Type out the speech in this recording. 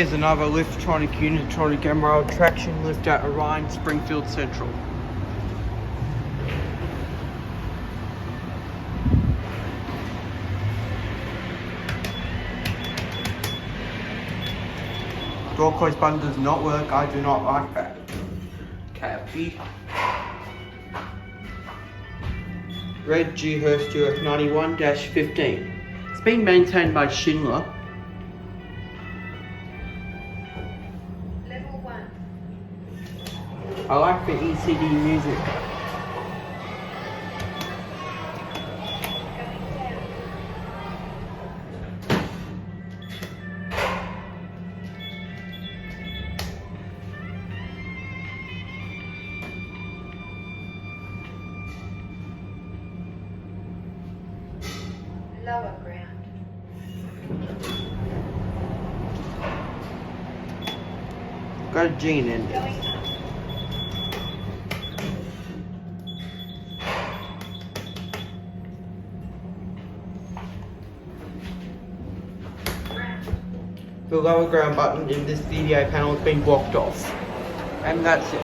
Here's another Liftronic Unitronic Emerald traction lift at Orion, Springfield Central. Door close button does not work, I do not like that. Copy. Red Dewhurst UF91-15. It's been maintained by Schindler. Level 1. I like the ECDV music. Going down. Lower ground. Got a G in it. Going up. Ground. The lower ground button in this DDA panel has been blocked off. And that's it.